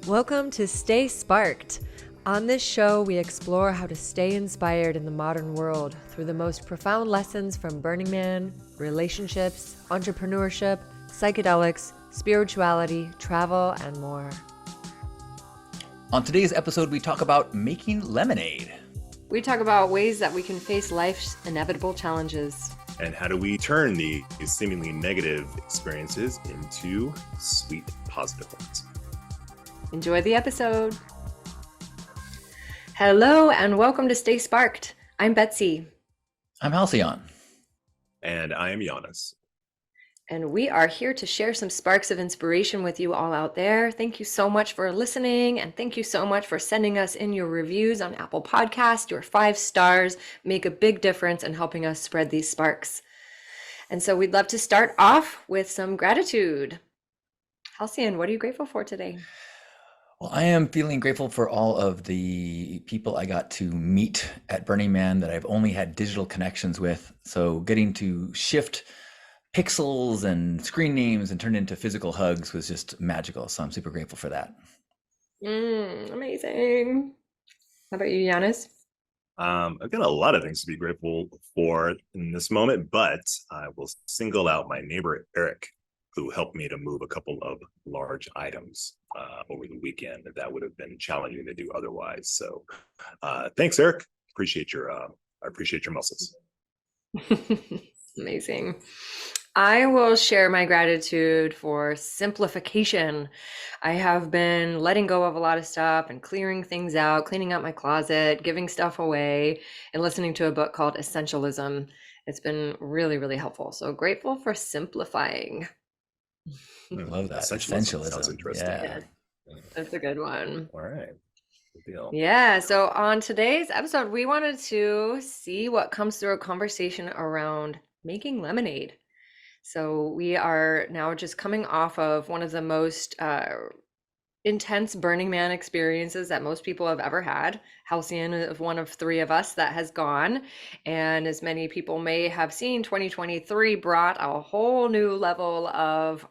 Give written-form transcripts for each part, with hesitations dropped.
Welcome to Stay Sparked. On this show, we explore how to stay inspired in the modern world through the most profound lessons from Burning Man, relationships, entrepreneurship, psychedelics, spirituality, travel, and more. On today's episode, we talk about making lemonade. We talk about ways that we can face life's inevitable challenges. And how do we turn these seemingly negative experiences into sweet, positive ones? Enjoy the episode. Hello, and welcome to Stay Sparked. I'm Betsy. I'm Halcyon. And I am JANUS. And we are here to share some sparks of inspiration with you all out there. Thank you so much for listening. And thank you so much for sending us in your reviews on Apple Podcasts. Your 5 stars make a big difference in helping us spread these sparks. And so we'd love to start off with some gratitude. Halcyon, what are you grateful for today? Well, I am feeling grateful for all of the people I got to meet at Burning Man that I've only had digital connections with. So getting to shift pixels and screen names and turn into physical hugs was just magical. So I'm super grateful for that. Amazing. How about you, JANUS? I've got a lot of things to be grateful for in this moment, but I will single out my neighbor, Eric, who helped me to move a couple of large items over the weekend that would have been challenging to do otherwise. So thanks, Eric. I appreciate your muscles. Amazing. I will share my gratitude for simplification. I have been letting go of a lot of stuff and clearing things out, cleaning out my closet, giving stuff away, and listening to a book called Essentialism. It's been really, really helpful. So grateful for simplifying. I love that. Essentialism sounds interesting. Yeah. That's a good one. All right. Good deal. Yeah. So on today's episode, we wanted to see what comes through a conversation around making lemonade. So we are now just coming off of one of the most intense Burning Man experiences that most people have ever had. Halcyon is one of 3 of us that has gone. And as many people may have seen, 2023 brought a whole new level of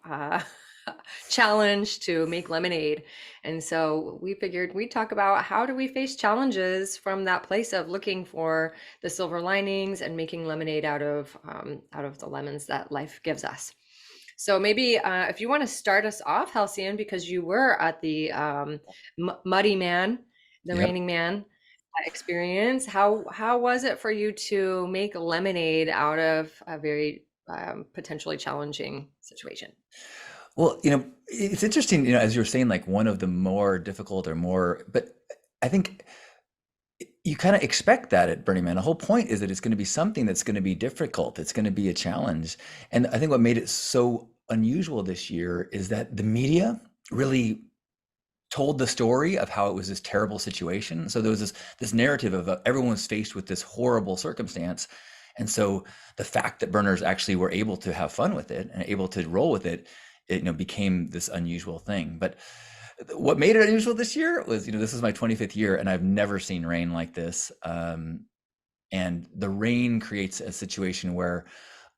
challenge to make lemonade. And so we figured we'd talk about how do we face challenges from that place of looking for the silver linings and making lemonade out of the lemons that life gives us. So maybe if you want to start us off, Halcyon, because you were at the Muddy Man, the Yep. Raining Man experience, how was it for you to make lemonade out of a very potentially challenging situation? Well, it's interesting, as you were saying, like one of the more difficult but I think you kind of expect that at Burning Man. The whole point is that it's going to be something that's going to be difficult. It's going to be a challenge. And I think what made it so unusual this year is that the media really told the story of how it was this terrible situation. So there was this narrative of everyone was faced with this horrible circumstance. And so the fact that burners actually were able to have fun with it and able to roll with it, became this unusual thing. But what made it unusual this year was, this is my 25th year and I've never seen rain like this. And the rain creates a situation where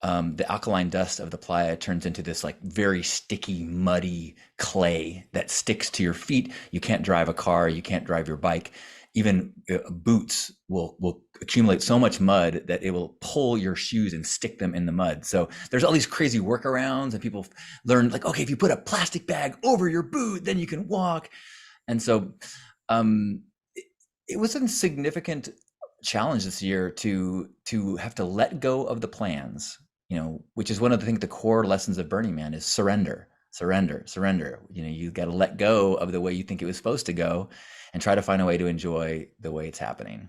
the alkaline dust of the playa turns into this like very sticky, muddy clay that sticks to your feet. You can't drive a car, you can't drive your bike. Even boots will accumulate so much mud that it will pull your shoes and stick them in the mud. So there's all these crazy workarounds and people learn like, okay, if you put a plastic bag over your boot, then you can walk. And so it was a significant challenge this year to have to let go of the plans, which is one of the core lessons of Burning Man is surrender. You got to let go of the way you think it was supposed to go and try to find a way to enjoy the way it's happening.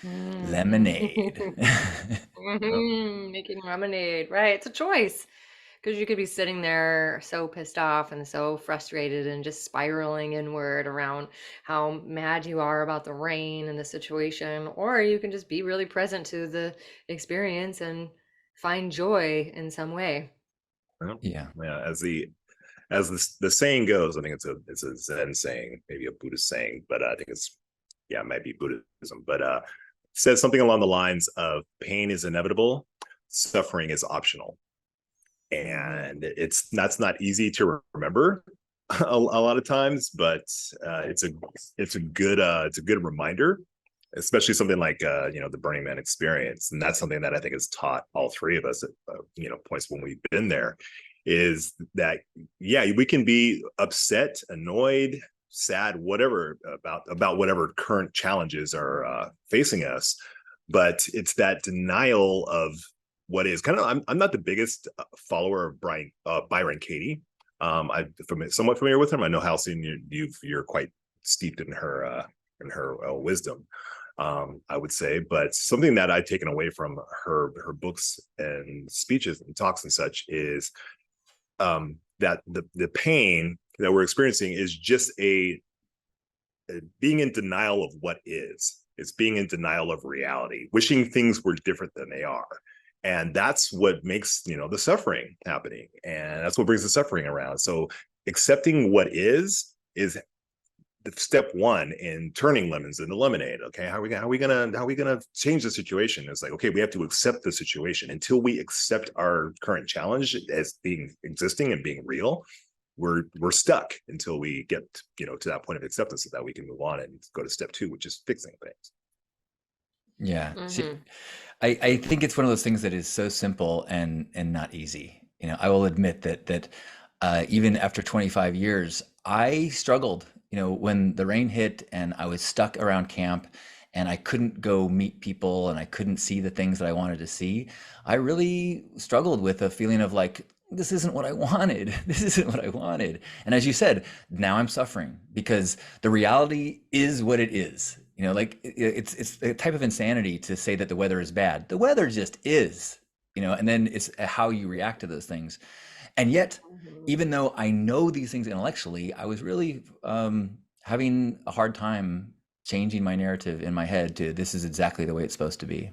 Lemonade. Making lemonade, right? It's a choice because you could be sitting there so pissed off and so frustrated and just spiraling inward around how mad you are about the rain and the situation, or you can just be really present to the experience and find joy in some way. Yeah. As the saying goes, I think it's a Zen saying, maybe a Buddhist saying, but I think it might be Buddhism, but it says something along the lines of pain is inevitable, suffering is optional. And that's not easy to remember. a lot of times, but it's a good reminder, especially something like the Burning Man experience, and that's something that I think has taught all three of us at points when we've been there, is that we can be upset, annoyed, sad, whatever about whatever current challenges are facing us, but it's that denial of what is. Kind of, I'm not the biggest follower of Byron Katie. I'm somewhat familiar with him. I know, Halcyon, you're quite steeped in her wisdom, I would say. But something that I've taken away from her books and speeches and talks and such is that the pain that we're experiencing is just a being in denial of what is. It's being in denial of reality, wishing things were different than they are. And that's what makes, the suffering happening. And that's what brings the suffering around. So accepting what is the step one in turning lemons into lemonade. Okay. How are we gonna change the situation? It's like, okay, we have to accept the situation. Until we accept our current challenge as being existing and being real, we're stuck until we get, to that point of acceptance, so that we can move on and go to step two, which is fixing things. Yeah. See, Mm-hmm. I think it's one of those things that is so simple and not easy. I will admit that even after 25 years, I struggled, when the rain hit and I was stuck around camp and I couldn't go meet people and I couldn't see the things that I wanted to see. I really struggled with a feeling of like, this isn't what I wanted. This isn't what I wanted. And as you said, now I'm suffering because the reality is what it is. Like it's a type of insanity to say that the weather is bad. The weather just is, and then it's how you react to those things. And yet, even though I know these things intellectually, I was really having a hard time changing my narrative in my head to this is exactly the way it's supposed to be.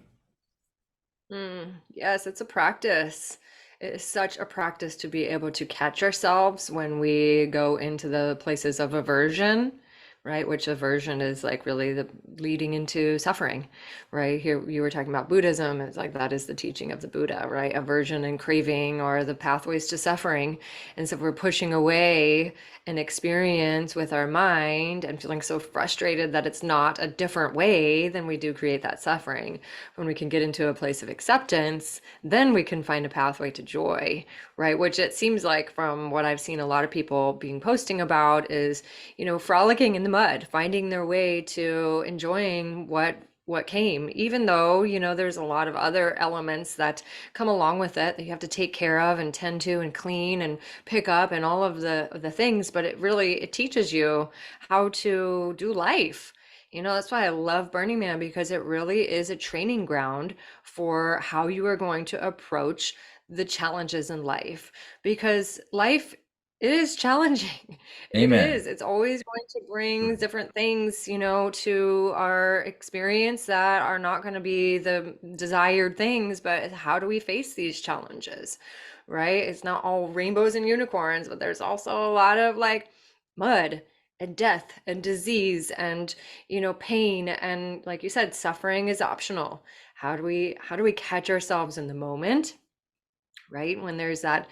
Yes, it's a practice. It is such a practice to be able to catch ourselves when we go into the places of aversion, right? Which aversion is like really the leading into suffering, right? Here you were talking about Buddhism. It's like that is the teaching of the Buddha, right? Aversion and craving are the pathways to suffering. And so if we're pushing away an experience with our mind and feeling so frustrated that it's not a different way, then we do create that suffering. When we can get into a place of acceptance, then we can find a pathway to joy, right? Which it seems like from what I've seen a lot of people being posting about is, frolicking in the mud, finding their way to enjoying what came, even though, there's a lot of other elements that come along with it that you have to take care of and tend to and clean and pick up and all of the things, but it teaches you how to do life. That's why I love Burning Man, because it really is a training ground for how you are going to approach the challenges in life, because life, it is challenging. It is. Amen. It's always going to bring different things, to our experience that are not going to be the desired things, but how do we face these challenges, right? It's not all rainbows and unicorns, but there's also a lot of like mud and death and disease and, pain. And like you said, suffering is optional. How do we catch ourselves in the moment, right? When there's that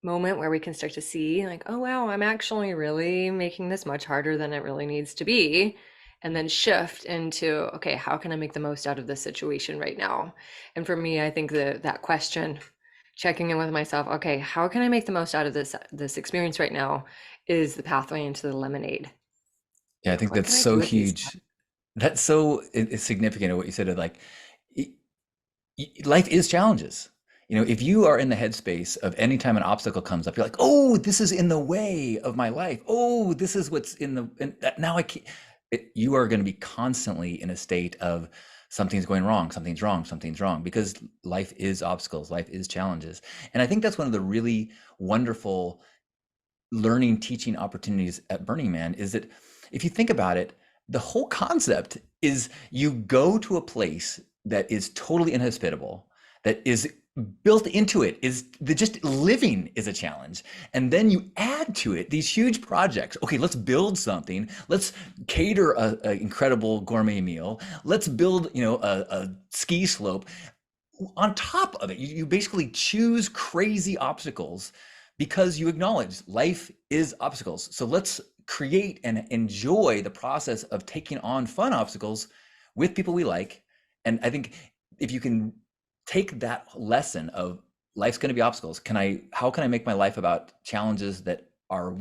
moment where we can start to see like, oh wow, I'm actually really making this much harder than it really needs to be. And then shift into, okay, how can I make the most out of this situation right now? And for me, I think that question, checking in with myself, okay, how can I make the most out of this experience right now, is the pathway into the lemonade. Yeah, I think What that's can I do so with these? huge. That's so it's significant of what you said of like life is challenges. If you are in the headspace of any time an obstacle comes up, you're like, oh, this is in the way of my life. Oh, this is what's now I can't. You are going to be constantly in a state of something's going wrong, something's wrong, something's wrong, because life is obstacles, life is challenges. And I think that's one of the really wonderful learning, teaching opportunities at Burning Man is that if you think about it, the whole concept is you go to a place that is totally inhospitable, that is built into it is the just living is a challenge, and then you add to it these huge projects. Okay, let's build something, let's cater a incredible gourmet meal, let's build a ski slope. On top of it, you basically choose crazy obstacles because you acknowledge life is obstacles. So let's create and enjoy the process of taking on fun obstacles with people we like. And I think if you can take that lesson of life's going to be obstacles, how can I make my life about challenges that are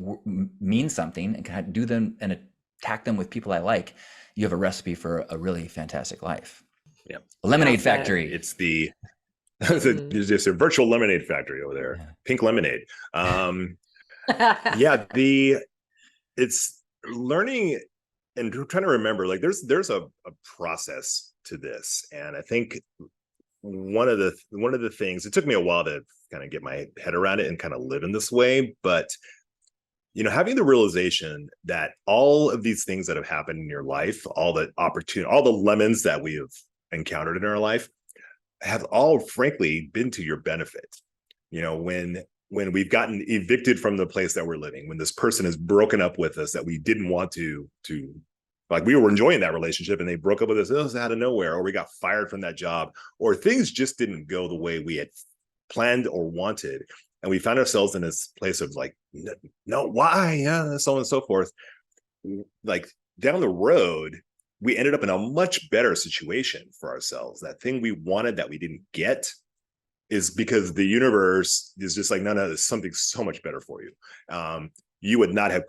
mean something, and can I do them and attack them with people I like? You have a recipe for a really fantastic life. Yeah. Lemonade Well said. factory. It's the Mm. there's just a virtual lemonade factory over there. Yeah. Pink lemonade. Yeah, it's learning and trying to remember, like there's a process to this. And I think one of the things, it took me a while to kind of get my head around it and kind of live in this way, but having the realization that all of these things that have happened in your life, all the opportunity, all the lemons that we have encountered in our life have all frankly been to your benefit. When we've gotten evicted from the place that we're living, when this person has broken up with us that we didn't want to like, we were enjoying that relationship and they broke up with us out of nowhere, or we got fired from that job, or things just didn't go the way we had planned or wanted, and we found ourselves in this place of like, no, why, yeah, so on and so forth. Like, down the road, we ended up in a much better situation for ourselves. That thing we wanted that we didn't get is because the universe is just like, no, there's something so much better for you. You would not have,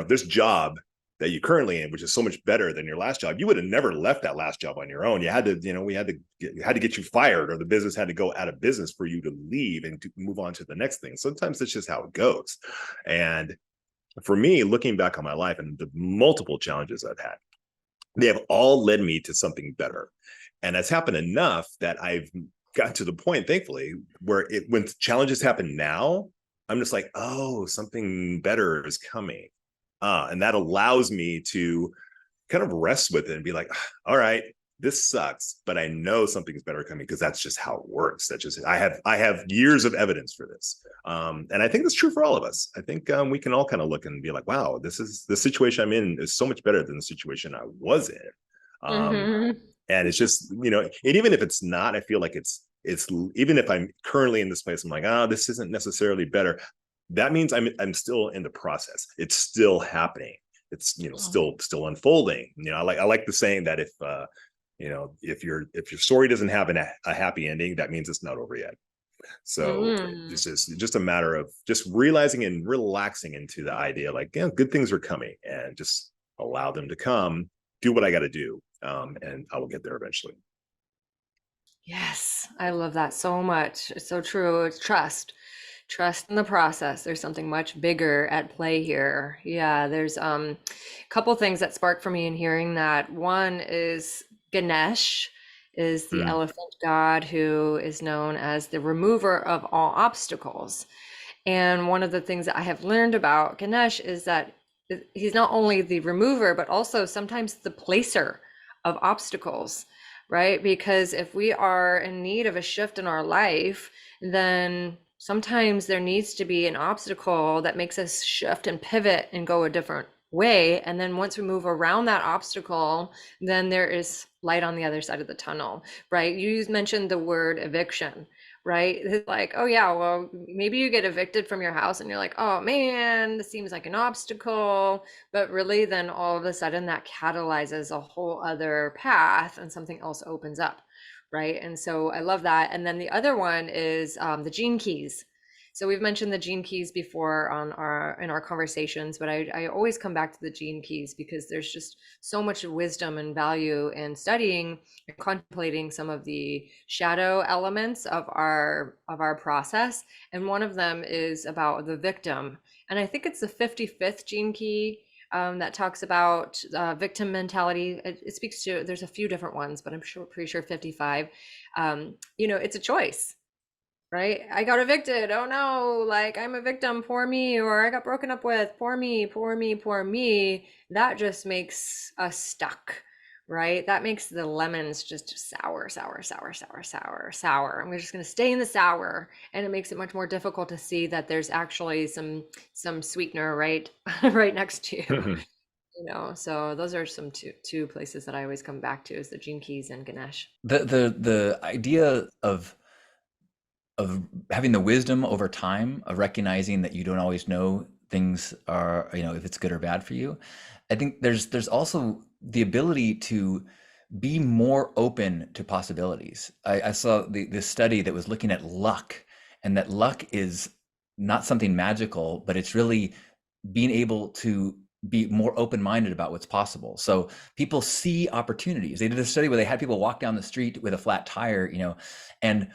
this job that you're currently in, which is so much better than your last job, you would have never left that last job on your own. You had to, we had to get you fired, or the business had to go out of business for you to leave and to move on to the next thing. Sometimes it's just how it goes. And for me, looking back on my life and the multiple challenges I've had, they have all led me to something better. And that's happened enough that I've gotten to the point, thankfully, where when challenges happen now, I'm just like, oh, something better is coming. And that allows me to kind of rest with it and be like, all right, this sucks, but I know something's better coming, because that's just how it works. That's just, I have years of evidence for this. And I think that's true for all of us. I think we can all kind of look and be like, wow, the situation I'm in is so much better than the situation I was in. Mm-hmm. And it's just, and even if it's not, I feel like it's even if I'm currently in this place, I'm like, this isn't necessarily better. That means I'm still in the process. It's still happening. It's still unfolding. I like the saying that if your story doesn't have a happy ending, that means it's not over yet. So Mm. it's just a matter of just realizing and relaxing into the idea, like, yeah, good things are coming, and just allow them to come. Do what I got to do, and I will get there eventually. Yes, I love that so much. It's so true. It's trust in the process. There's something much bigger at play here. Yeah, there's a couple things that spark for me in hearing that. One is Ganesh is the Mm. elephant god who is known as the remover of all obstacles. And one of the things that I have learned about Ganesh is that he's not only the remover, but also sometimes the placer of obstacles, right? Because if we are in need of a shift in our life, then sometimes there needs to be an obstacle that makes us shift and pivot and go a different way. And then once we move around that obstacle, then there is light on the other side of the tunnel, right? You mentioned the word eviction, right? It's like, oh yeah, well, maybe you get evicted from your house and you're like, oh man, this seems like an obstacle. But really, then all of a sudden that catalyzes a whole other path and something else opens up, right? And so I love that. And then the other one is the gene keys. So we've mentioned the gene keys before in our conversations, but I always come back to the gene keys because there's just so much wisdom and value in studying and contemplating some of the shadow elements of our process. And one of them is about the victim. And I think it's the 55th gene key that talks about victim mentality. It speaks to, there's a few different ones, but I'm pretty sure 55. It's a choice, right? I got evicted. Oh no, like I'm a victim, poor me, or I got broken up with, poor me, poor me, poor me. That just makes us stuck, right? That makes the lemons just sour, sour, sour, sour, sour, sour. And we're just going to stay in the sour, and it makes it much more difficult to see that there's actually some sweetener right next to you. So those are some two places that I always come back to is the Gene Keys and Ganesh. The idea of of having the wisdom over time of recognizing that you don't always know things are, if it's good or bad for you. I think there's also the ability to be more open to possibilities. I saw this study that was looking at luck, and that luck is not something magical, but it's really being able to be more open-minded about what's possible. So people see opportunities. They did a study where they had people walk down the street with a flat tire, and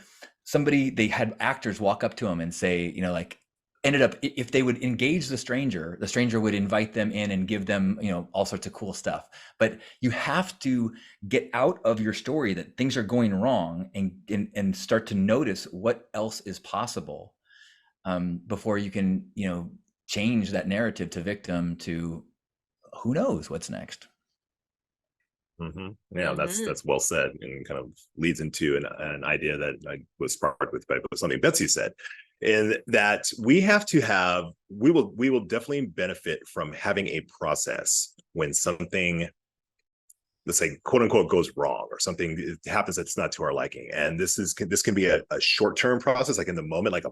they had actors walk up to them and say, like, ended up, if they would engage the stranger would invite them in and give them, all sorts of cool stuff. But you have to get out of your story that things are going wrong and start to notice what else is possible, before you can, change that narrative to victim to who knows what's next. Yeah, Hmm. that's well said, and kind of leads into an idea that I was sparked with by something Betsy said, and that we will definitely benefit from having a process when something, let's say, quote unquote, goes wrong, or something happens that's not to our liking. And this can be a short-term process, like in the moment, like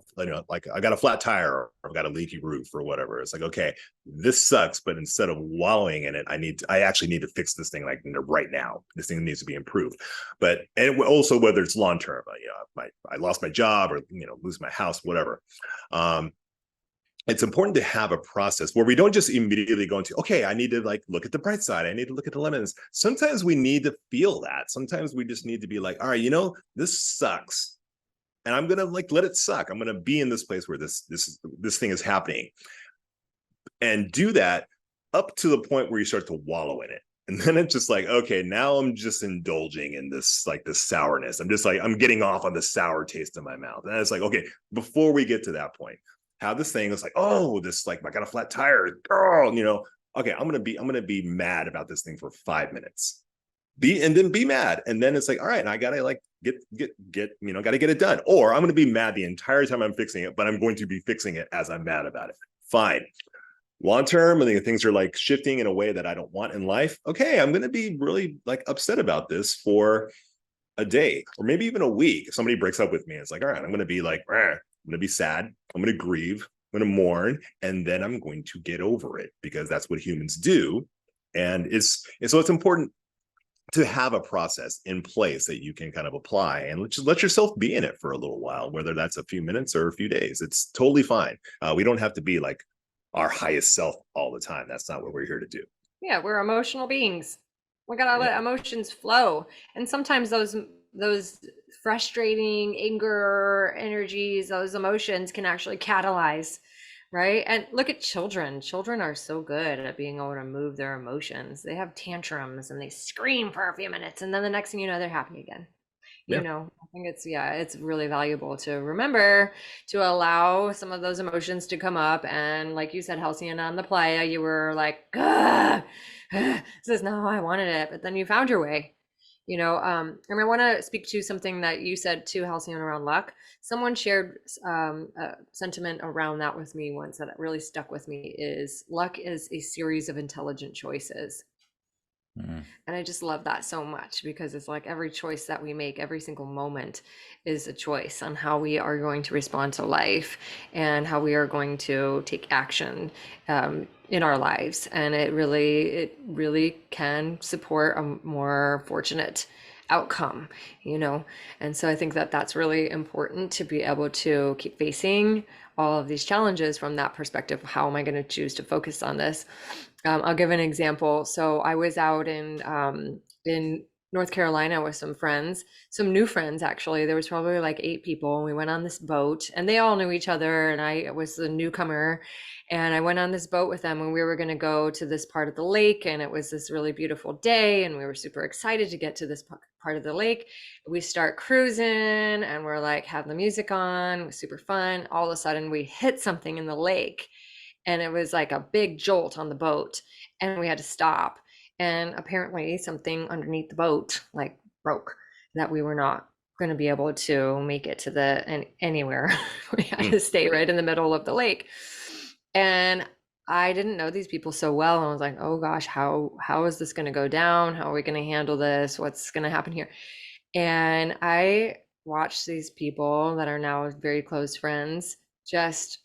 like I got a flat tire, or I've got a leaky roof or whatever. It's like, okay, this sucks, but instead of wallowing in it, I actually need to fix this thing like right now. This thing needs to be improved. But and also whether it's long-term, I lost my job, or lose my house, whatever. It's important to have a process where we don't just immediately go into, okay, I need to like look at the bright side, I need to look at the lemons. Sometimes we need to feel that. Sometimes we just need to be like, all right, this sucks, and I'm gonna like let it suck. I'm gonna be in this place where this thing is happening, and do that up to the point where you start to wallow in it. And then it's just like, okay, now I'm just indulging in this sourness. I'm just like, I'm getting off on the sour taste in my mouth. And it's like, okay, before we get to that point, how this thing is like, oh, this, like, I got a flat tire. Oh, okay, I'm gonna be mad about this thing for 5 minutes. And then be mad. And then it's like, all right, I gotta like gotta get it done. Or I'm gonna be mad the entire time I'm fixing it, but I'm going to be fixing it as I'm mad about it. Fine. Long term, I think things are like shifting in a way that I don't want in life. Okay, I'm going to be really like upset about this for a day, or maybe even a week. If somebody breaks up with me, it's like, all right, I'm going to be like, I'm going to be sad. I'm going to grieve. I'm going to mourn, and then I'm going to get over it, because that's what humans do. And so it's important to have a process in place that you can kind of apply, and just let yourself be in it for a little while, whether that's a few minutes or a few days. It's totally fine. We don't have to be like our highest self all the time. That's not what we're here to do. Yeah, we're emotional beings. We gotta Yeah. let emotions flow. And sometimes those frustrating anger energies, those emotions can actually catalyze, right? And look at children. Children are so good at being able to move their emotions. They have tantrums and they scream for a few minutes, and then the next thing you know, they're happy again. Yeah. I think it's really valuable to remember to allow some of those emotions to come up. And like you said, Halcyon, on the playa, you were like, this is not how I wanted it, but then you found your way. And I want to speak to something that you said too, Halcyon, around luck. Someone shared a sentiment around that with me once that really stuck with me: is luck is a series of intelligent choices. Mm. And I just love that so much, because it's like every choice that we make, every single moment is a choice on how we are going to respond to life and how we are going to take action in our lives. And it really can support a more fortunate outcome, you know? And so I think that that's really important, to be able to keep facing all of these challenges from that perspective. How am I going to choose to focus on this? I'll give an example. So I was out in North Carolina with some friends, some new friends actually. There was probably like 8 people, and we went on this boat, and they all knew each other, and I was the newcomer. And I went on this boat with them, and we were going to go to this part of the lake, and it was this really beautiful day, and we were super excited to get to this part of the lake. We start cruising, and we're like, have the music on, it was super fun. All of a sudden, we hit something in the lake, and it was like a big jolt on the boat, and we had to stop. And apparently something underneath the boat like broke, that we were not going to be able to make it to anywhere. We had Mm. to stay right in the middle of the lake. And I didn't know these people so well, and I was like, oh gosh, how is this going to go down? How are we going to handle this? What's going to happen here? And I watch these people that are now very close friends just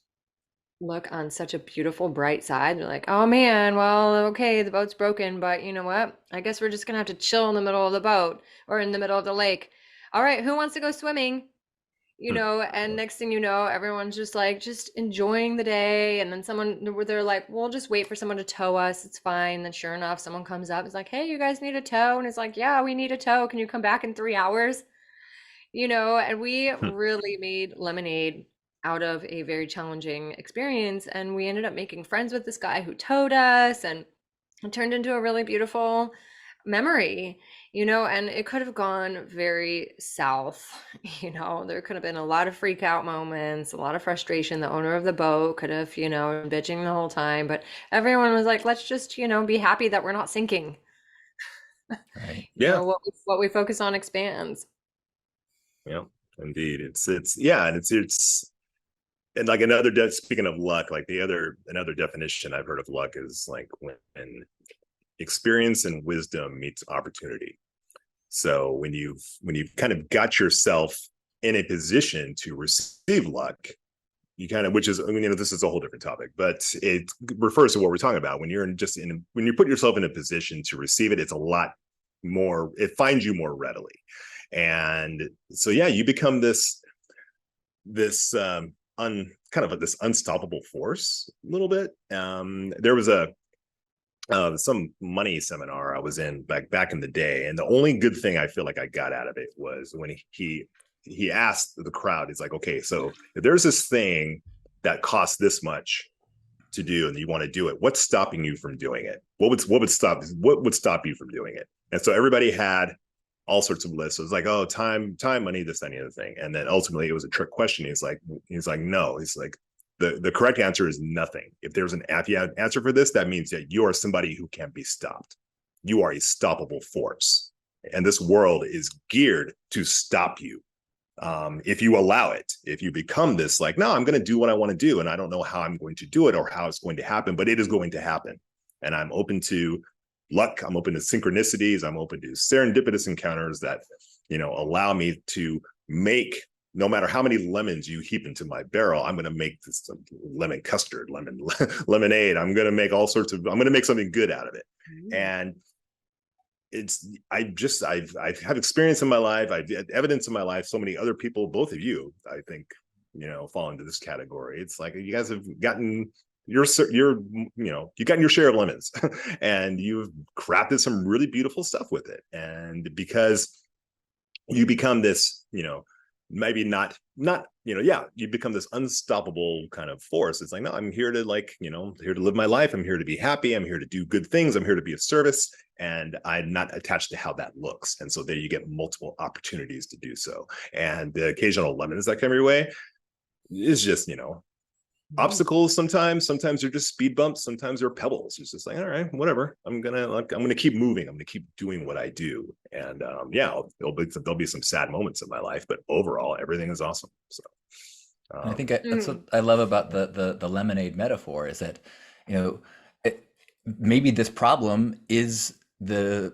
look on such a beautiful bright side. They're like, oh man, well, okay, the boat's broken, but you know what? I guess we're just gonna have to chill in the middle of the boat or in the middle of the lake. All right, who wants to go swimming? And next thing you know, everyone's just like just enjoying the day. And then they're like, we'll just wait for someone to tow us. It's fine. Then sure enough, someone comes up. It's like, hey, you guys need a tow? And it's like, yeah, we need a tow. Can you come back in 3 hours? And we really made lemonade out of a very challenging experience. And we ended up making friends with this guy who towed us, and it turned into a really beautiful memory, and it could have gone very south. There could have been a lot of freak out moments, a lot of frustration. The owner of the boat could have, been bitching the whole time, but everyone was like, let's just, be happy that we're not sinking. Right. Yeah. What we focus on expands. Yeah, indeed. It's yeah, and it's and like speaking of luck, like another definition I've heard of luck is like when experience and wisdom meets opportunity. So when you've kind of got yourself in a position to receive luck, you kind of, which is, I mean, this is a whole different topic, but it refers to what we're talking about. When you put yourself in a position to receive it, it's a lot more, it finds you more readily. And so, yeah, you become this this unstoppable force a little bit. There was some money seminar I was in back in the day, and the only good thing I feel like I got out of it was when he asked the crowd, he's like, okay, so if there's this thing that costs this much to do and you want to do it, what's stopping you from doing it? What would stop you from doing it? And so everybody had all sorts of lists. It was like, oh, time, money, this, that, and the other thing. And then ultimately it was a trick question. He's like, no. He's like, the correct answer is nothing. If there's an answer for this, that means that you are somebody who can't be stopped. You are a stoppable force. And this world is geared to stop you. If you allow it, if you become this, like, no, I'm going to do what I want to do. And I don't know how I'm going to do it or how it's going to happen, but it is going to happen. And I'm open to luck. I'm open to synchronicities. I'm open to serendipitous encounters that, allow me to make, no matter how many lemons you heap into my barrel, I'm going to make this lemon custard, lemonade. I'm going to make something good out of it. And I've had experience in my life. I've had evidence in my life. So many other people, both of you, I think, fall into this category. It's like you guys have gotten you got your share of lemons and you've crafted some really beautiful stuff with it. And because you become this, maybe not, you become this unstoppable kind of force. It's like, no, I'm here to here to live my life. I'm here to be happy. I'm here to do good things. I'm here to be of service. And I'm not attached to how that looks. And so there you get multiple opportunities to do so. And the occasional lemons that come your way is just, obstacles. Sometimes they're just speed bumps. Sometimes they're pebbles. It's just like, all right, whatever. I'm gonna keep moving. I'm gonna keep doing what I do. And there'll be some sad moments in my life, but overall, everything is awesome. So I think that's what I love about the lemonade metaphor is that, maybe this problem is the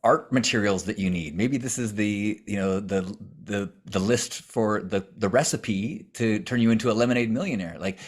art materials that you need. Maybe this is the list for the recipe to turn you into a lemonade millionaire. Like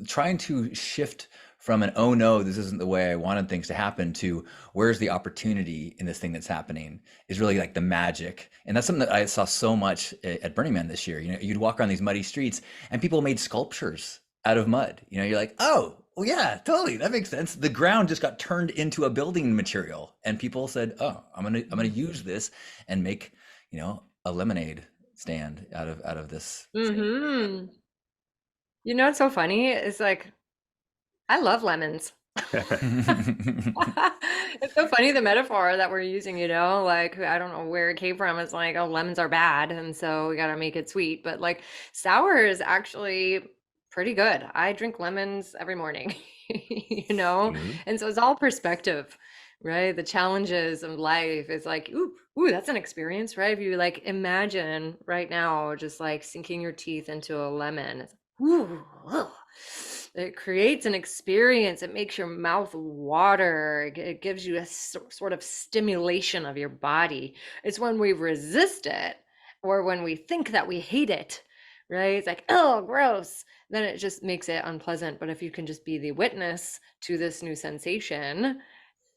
trying to shift from an, oh no, this isn't the way I wanted things to happen, to where's the opportunity in this thing that's happening is really like the magic. And that's something that I saw so much at Burning Man this year. You'd walk around these muddy streets and people made sculptures out of mud. You're like, oh, well, yeah, totally. That makes sense. The ground just got turned into a building material, and people said, "Oh, I'm gonna use this and make, a lemonade stand out of this." Mm-hmm. What's so funny? It's like, I love lemons. It's so funny, the metaphor that we're using, like, I don't know where it came from. It's like, oh, lemons are bad, and so we got to make it sweet. But like, sour is actually pretty good. I drink lemons every morning, and so it's all perspective, right? The challenges of life is like, ooh, that's an experience, right? If you like imagine right now, just like sinking your teeth into a lemon, it's, ooh, It creates an experience. It makes your mouth water. It gives you a sort of stimulation of your body. It's when we resist it or when we think that we hate it, right? It's like, oh, gross. Then it just makes it unpleasant. But if you can just be the witness to this new sensation,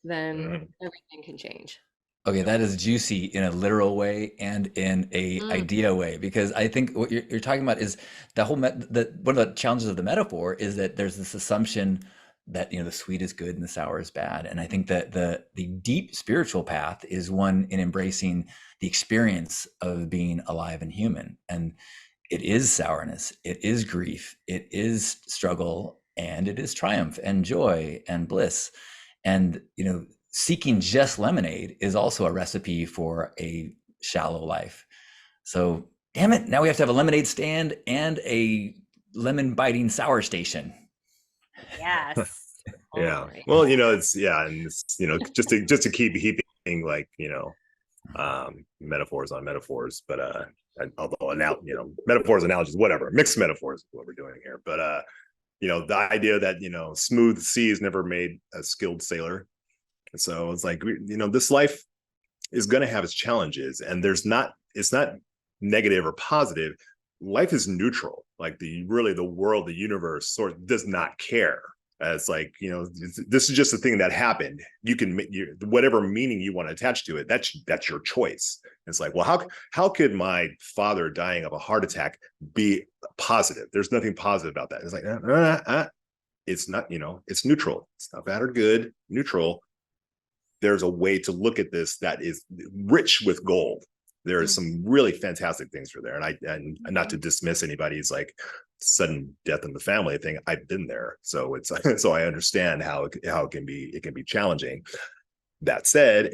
then Mhm. everything can change. Okay, Yep. that is juicy in a literal way and in a Mm, idea way, because I think what you're talking about is the whole one of the challenges of the metaphor is that there's this assumption that the sweet is good and the sour is bad, and I think that the deep spiritual path is one in embracing the experience of being alive and human, and it is sourness, it is grief, it is struggle, and it is triumph and joy and bliss. And seeking just lemonade is also a recipe for a shallow life. So damn it, now we have to have a lemonade stand and a lemon biting sour station. yes. Yeah. Oh, Well, it's and it's, just to keep heaping like, metaphors on metaphors, but although now, metaphors, analogies, whatever, mixed metaphors is what we're doing here. But the idea that, smooth seas never made a skilled sailor. So it's like, this life is going to have its challenges, and it's not negative or positive. Life is neutral. Like the world, the universe sort of does not care. It's like, this is just a thing that happened. You can whatever meaning you want to attach to it. That's your choice. It's like, well, how could my father dying of a heart attack be positive? There's nothing positive about that. It's like, it's not, it's neutral. It's not bad or good, neutral. There's a way to look at this that is rich with gold. There are mm, some really fantastic things for there. And not to mhm. dismiss anybody's like sudden death in the family thing. I've been there. So it's so I understand how it can be challenging. That said,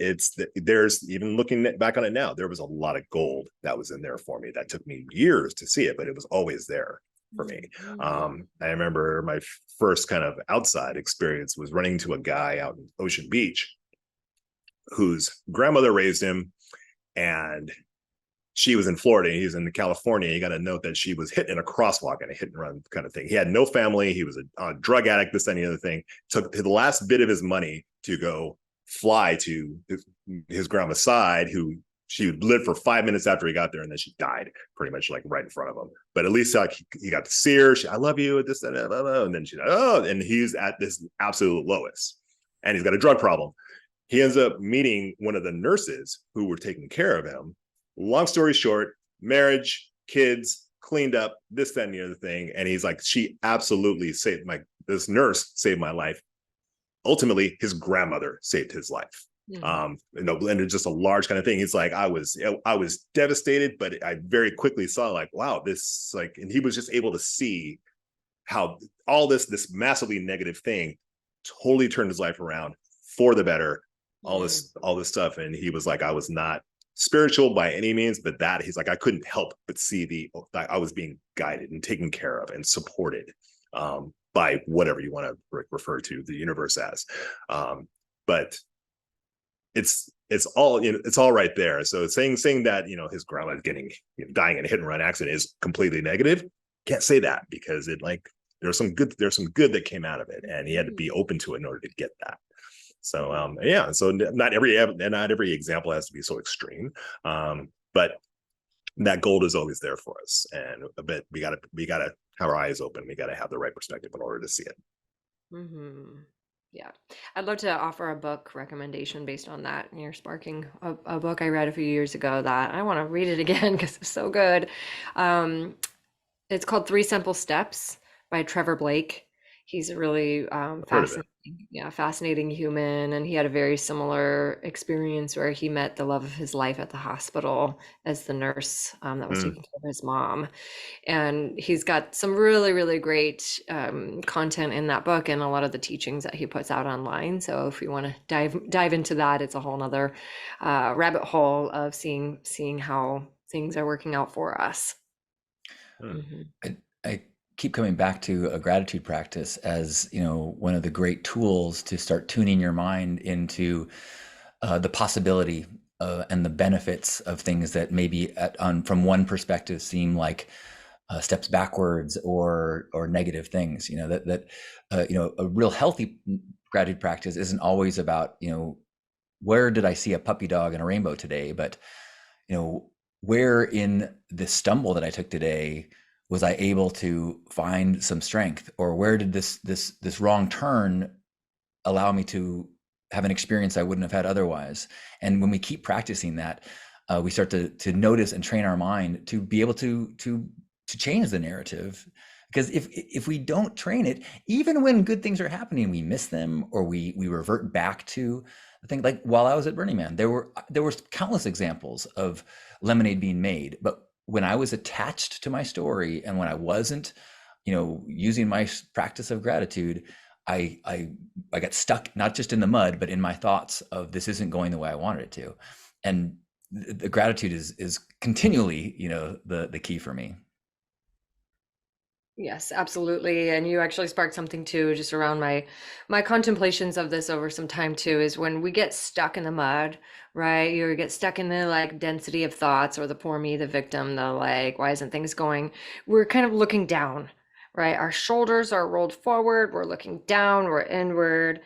there's even looking back on it now, there was a lot of gold that was in there for me. That took me years to see it, but it was always there for me. Mhm. I remember my first kind of outside experience was running to a guy out in Ocean Beach whose grandmother raised him, and she was in Florida. He's in California. He got a note that she was hit in a crosswalk in a hit and run kind of thing. He had no family. He was a drug addict, this, and the other thing. Took the last bit of his money to go fly to his grandma's side, who she lived for 5 minutes after he got there, and then she died pretty much like right in front of him. But at least like he got to see her. I love you, this, that, blah, blah, and then she died. Oh, and he's at this absolute lowest, and he's got a drug problem. He ends up meeting one of the nurses who were taking care of him. Long story short, marriage, kids, cleaned up, this, that, and the other thing. And he's like, she absolutely saved this nurse saved my life. Ultimately, his grandmother saved his life. Mhm. And it's just a large kind of thing. He's like, I was devastated, but I very quickly saw like, wow, this like, and he was just able to see how all this massively negative thing totally turned his life around for the better, Mm. all this stuff. And he was like, I was not spiritual by any means, but that he's like, I couldn't help but see I was being guided and taken care of and supported by whatever you want to refer to the universe as. But it's all, it's all right there. So saying that, his grandma is dying in a hit and run accident is completely negative. Can't say that, because it like there's some good that came out of it, and he had to be open to it in order to get that. So yeah, so not every example has to be so extreme, but that gold is always there for us, and a bit we gotta have our eyes open. We gotta have the right perspective in order to see it. Hmm. Yeah. I'd love to offer a book recommendation based on that. You're sparking a book I read a few years ago that I want to read it again because it's so good. Um, it's called Three Simple Steps by Trevor Blake. He's a really I've heard of it. fascinating, yeah, fascinating human, and he had a very similar experience where he met the love of his life at the hospital as the nurse that was Mm. taking care of his mom. And he's got some really, really great content in that book and a lot of the teachings that he puts out online. So if you want to dive into that, it's a whole nother rabbit hole of seeing how things are working out for us. Mm. Hmm. I keep coming back to a gratitude practice as one of the great tools to start tuning your mind into the possibility and the benefits of things that maybe from one perspective seem like steps backwards or negative things. A real healthy gratitude practice isn't always about, where did I see a puppy dog and a rainbow today, but where in the stumble that I took today was I able to find some strength, or where did this wrong turn allow me to have an experience I wouldn't have had otherwise. And when we keep practicing that, we start to notice and train our mind to be able to change the narrative. Because if we don't train it, even when good things are happening, we miss them, or we revert back to the thing. Like while I was at Burning Man, there were countless examples of lemonade being made, but when I was attached to my story and when I wasn't, using my practice of gratitude, I got stuck not just in the mud, but in my thoughts of this isn't going the way I wanted it to. And the gratitude is continually, the key for me. Yes, absolutely. And you actually sparked something too, just around my contemplations of this over some time too, is when we get stuck in the mud, right? You get stuck in the like density of thoughts, or the poor me, the victim, the like, why isn't things going? We're kind of looking down, right? Our shoulders are rolled forward, we're looking down, we're inward,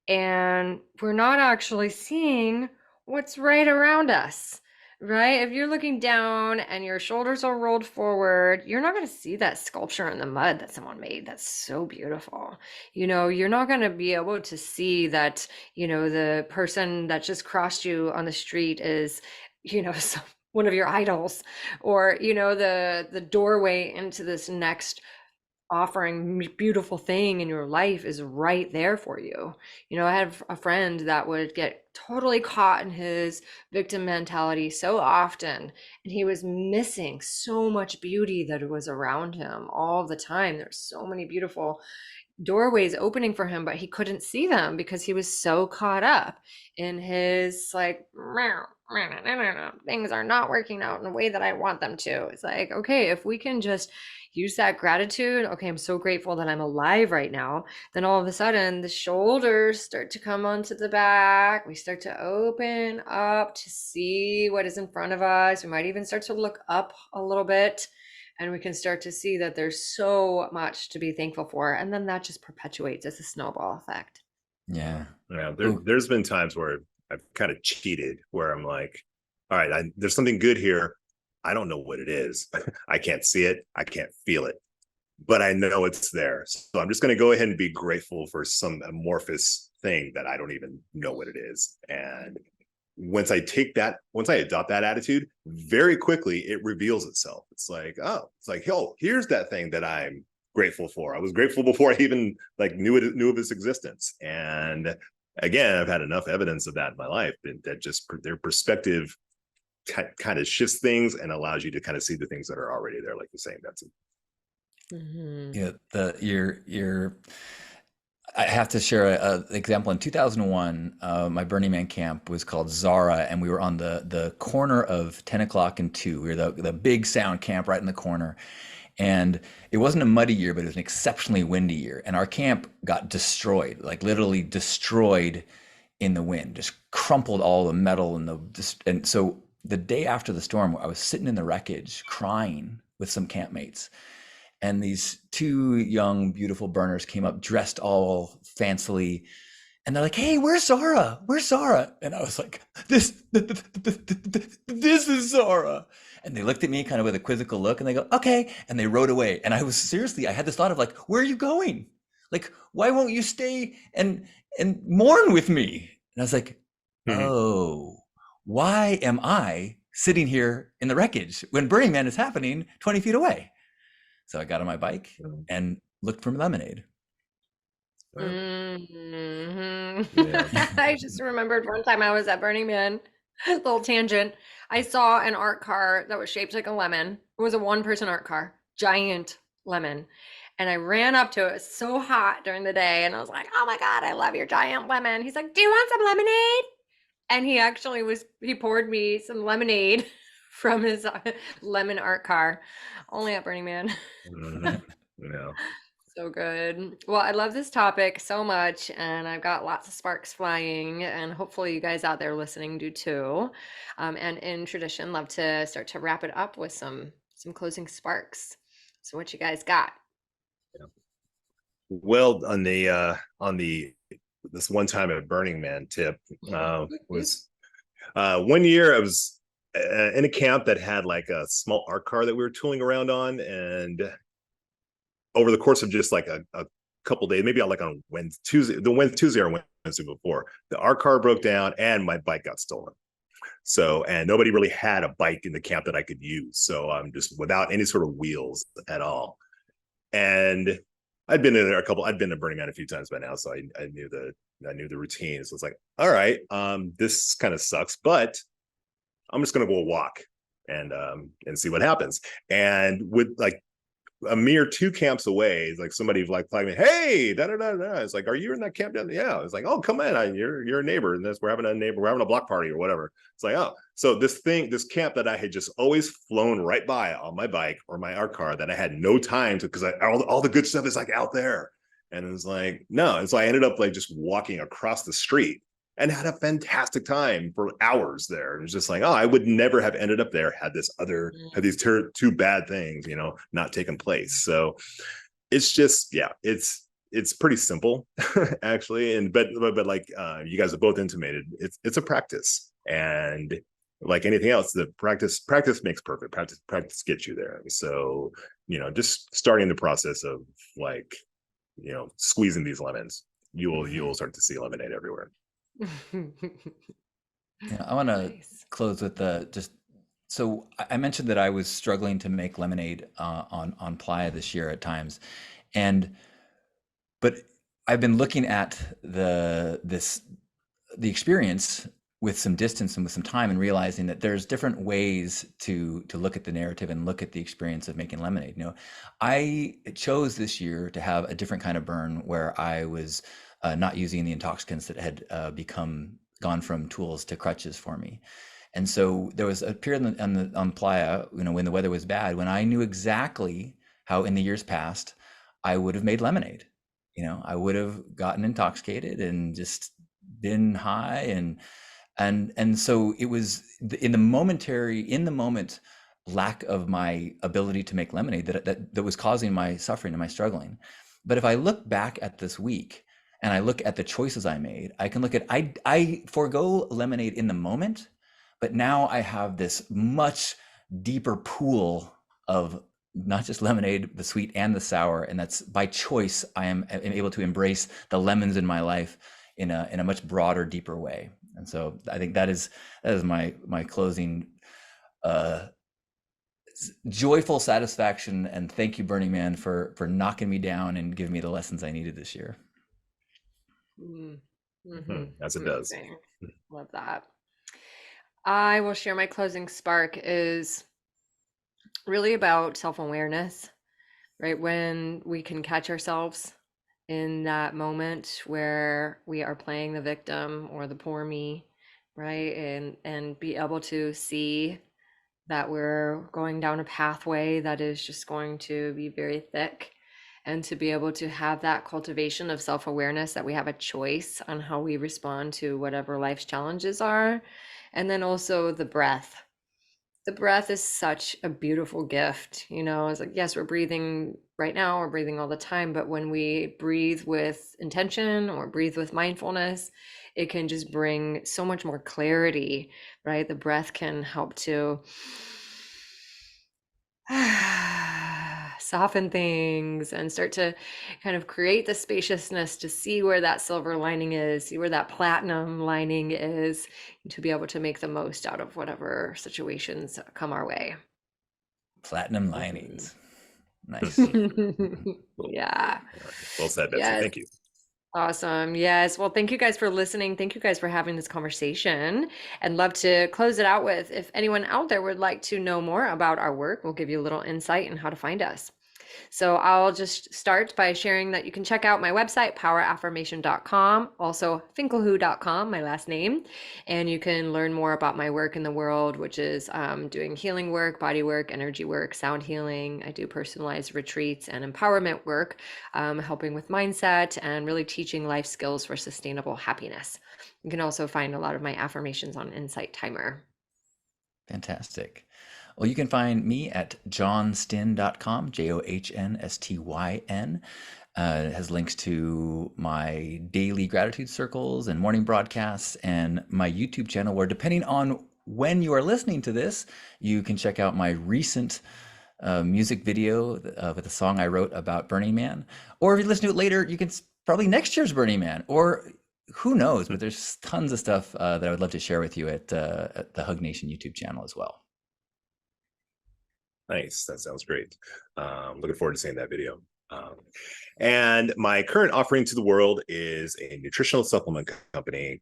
and we're not actually seeing what's right around us. Right? If you're looking down and your shoulders are rolled forward, you're not going to see that sculpture in the mud that someone made. That's so beautiful. You're not going to be able to see that, the person that just crossed you on the street is, one of your idols, or, the doorway into this next offering beautiful thing in your life is right there for you. I had a friend that would get totally caught in his victim mentality so often, and he was missing so much beauty that was around him all the time. There's so many beautiful doorways opening for him, but he couldn't see them because he was so caught up in his like things are not working out in the way that I want them to. It's like, okay, if we can just use that gratitude, okay, I'm so grateful that I'm alive right now, then all of a sudden the shoulders start to come onto the back. We start to open up to see what is in front of us. We might even start to look up a little bit, and we can start to see that there's so much to be thankful for. And then that just perpetuates as a snowball effect. Yeah. Yeah. There's been times where I've kind of cheated, where I'm like, all right, there's something good here. I don't know what it is. I can't see it. I can't feel it, but I know it's there. So I'm just going to go ahead and be grateful for some amorphous thing that I don't even know what it is. And once I adopt that attitude, very quickly it reveals itself. It's like, oh, here's that thing that I'm grateful for. I was grateful before I even like knew of its existence. And again, I've had enough evidence of that in my life that just their perspective kind of shifts things and allows you to kind of see the things that are already there, like you're saying. That's it. Your I have to share an example. In 2001, my Burning Man camp was called Zara, and we were on the corner of 10 o'clock and 2. We were the big sound camp right in the corner. And it wasn't a muddy year, but it was an exceptionally windy year. And our camp got destroyed, like literally destroyed in the wind, just crumpled all the metal and so the day after the storm, I was sitting in the wreckage crying with some campmates. And these two young, beautiful burners came up dressed all fancily. And they're like, hey, where's Zara? Where's Zara? And I was like, this is Zara. And they looked at me kind of with a quizzical look and they go, okay. And they rode away. And I had this thought of like, where are you going? Like, why won't you stay and mourn with me? And I was like, oh, why am I sitting here in the wreckage when Burning Man is happening 20 feet away? So I got on my bike and looked for lemonade. Mm-hmm. Yeah. I just remembered one time I was at Burning Man, little tangent. I saw an art car that was shaped like a lemon. It was a one-person art car, giant lemon. And I ran up to it. It was so hot during the day. And I was like, oh my God, I love your giant lemon. He's like, do you want some lemonade? And he poured me some lemonade from his lemon art car, only at Burning Man. Yeah. So good. Well, I love this topic so much, and I've got lots of sparks flying, and hopefully you guys out there listening do too. And in tradition, love to start to wrap it up with some closing sparks. So what you guys got? Well, on the this one time at Burning Man tip was 1 year I was in a camp that had like a small art car that we were tooling around on, and over the course of just like a couple days, maybe like on Wednesday, Tuesday or Wednesday before, the art car broke down and my bike got stolen. So, and nobody really had a bike in the camp that I could use. So I'm just without any sort of wheels at all. And I'd been to Burning Man a few times by now. So I knew the routine. So it's like, all right, this kind of sucks, but I'm just going to go walk and see what happens. And with like a mere 2 camps away, like somebody like flagged me, hey, da da da da. It's like, are you in that camp down there? Yeah. It's like, oh, come in, you're a neighbor, and we're having a block party or whatever. It's like, oh, so this camp that I had just always flown right by on my bike or my art car that I had no time to, because all the good stuff is like out there, and it was like no, and so I ended up like just walking across the street and had a fantastic time for hours there. It was just like, oh, I would never have ended up there had these two bad things, not taken place. So it's just, yeah, it's pretty simple actually. And but like you guys have both intimated, it's a practice, and like anything else, the practice makes perfect. Practice gets you there. So just starting the process of like squeezing these lemons, you'll start to see lemonade everywhere. I want to Nice. close with so I mentioned that I was struggling to make lemonade on Playa this year at times, but I've been looking at the experience with some distance and with some time, and realizing that there's different ways to look at the narrative and look at the experience of making lemonade. I chose this year to have a different kind of burn, where I was not using the intoxicants that had gone from tools to crutches for me. And so there was a period on Playa, when the weather was bad, when I knew exactly how in the years past I would have made lemonade. I would have gotten intoxicated and just been high, and so it was in the moment lack of my ability to make lemonade that was causing my suffering and my struggling. But if I look back at this week and I look at the choices I made, I can look at, I forego lemonade in the moment, but now I have this much deeper pool of not just lemonade, the sweet and the sour. And that's by choice. I am able to embrace the lemons in my life in a much broader, deeper way. And so I think that is my closing joyful satisfaction. And thank you, Burning Man, for knocking me down and giving me the lessons I needed this year. Mm-hmm. As it does. Love that. I will share my closing spark is really about self-awareness, right? When we can catch ourselves in that moment where we are playing the victim or the poor me, right? And be able to see that we're going down a pathway that is just going to be very thick, and to be able to have that cultivation of self-awareness that we have a choice on how we respond to whatever life's challenges are. And then also the breath. The breath is such a beautiful gift. It's like, yes, we're breathing right now, we're breathing all the time, but when we breathe with intention or breathe with mindfulness, it can just bring so much more clarity, right? The breath can help to soften things and start to kind of create the spaciousness to see where that silver lining is, see where that platinum lining is, to be able to make the most out of whatever situations come our way. Platinum linings. Nice. Yeah. Well said, Betsy. Yes. Thank you. Awesome. Yes. Well, thank you guys for listening. Thank you guys for having this conversation, and love to close it out with, if anyone out there would like to know more about our work, we'll give you a little insight on how to find us. So I'll just start by sharing that you can check out my website, poweraffirmation.com, also finklehoo.com, my last name, and you can learn more about my work in the world, which is doing healing work, body work, energy work, sound healing. I do personalized retreats and empowerment work, helping with mindset and really teaching life skills for sustainable happiness. You can also find a lot of my affirmations on Insight Timer. Fantastic. Well, you can find me at johnstin.com, JOHNSTYN. It has links to my daily gratitude circles and morning broadcasts and my YouTube channel, where depending on when you are listening to this, you can check out my recent music video with a song I wrote about Burning Man. Or if you listen to it later, you can probably next year's Burning Man, or who knows, but there's tons of stuff that I would love to share with you at the Hug Nation YouTube channel as well. Nice. That sounds great. Looking forward to seeing that video. And my current offering to the world is a nutritional supplement company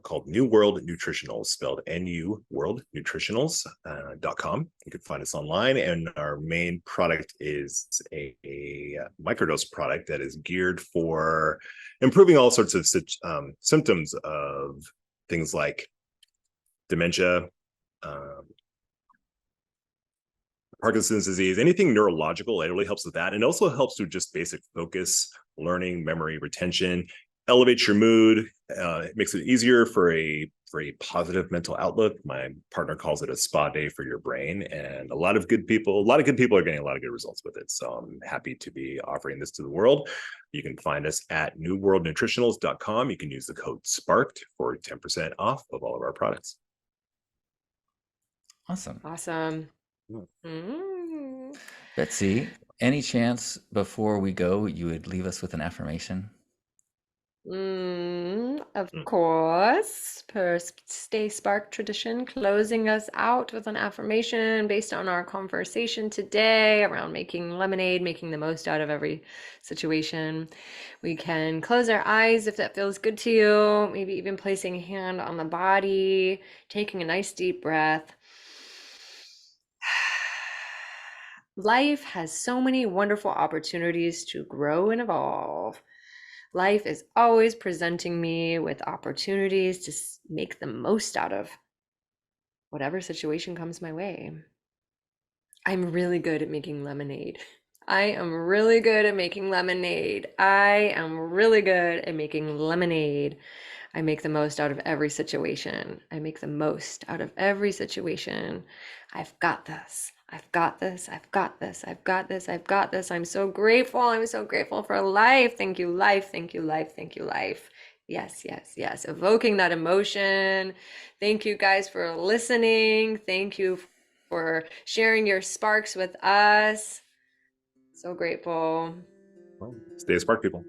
called NuWorld Nutritionals, spelled NuWorld Nutritionals.com. You can find us online, and our main product is a microdose product that is geared for improving all sorts of symptoms of things like dementia, Parkinson's disease, anything neurological. It really helps with that. And also helps with just basic focus, learning, memory, retention, elevates your mood. It makes it easier for a positive mental outlook. My partner calls it a spa day for your brain. And a lot of good people are getting a lot of good results with it. So I'm happy to be offering this to the world. You can find us at nuworldnutritionals.com. You can use the code SPARKED for 10% off of all of our products. Awesome. Awesome. Mm. Betsy, any chance before we go you would leave us with an affirmation? Of course, per Stay Spark tradition, closing us out with an affirmation based on our conversation today around making lemonade, making the most out of every situation. We can close our eyes if that feels good to you, maybe even placing a hand on the body, taking a nice deep breath. Life has so many wonderful opportunities to grow and evolve. Life is always presenting me with opportunities to make the most out of whatever situation comes my way. I'm really good at making lemonade. I am really good at making lemonade. I am really good at making lemonade. I make the most out of every situation. I make the most out of every situation. I've got this. I've got this. I've got this. I've got this. I've got this. I'm so grateful. I'm so grateful for life. Thank you, life. Thank you, life. Thank you, life. Yes, yes, yes. Evoking that emotion. Thank you guys for listening. Thank you for sharing your sparks with us. So grateful. Well, stay a spark, people.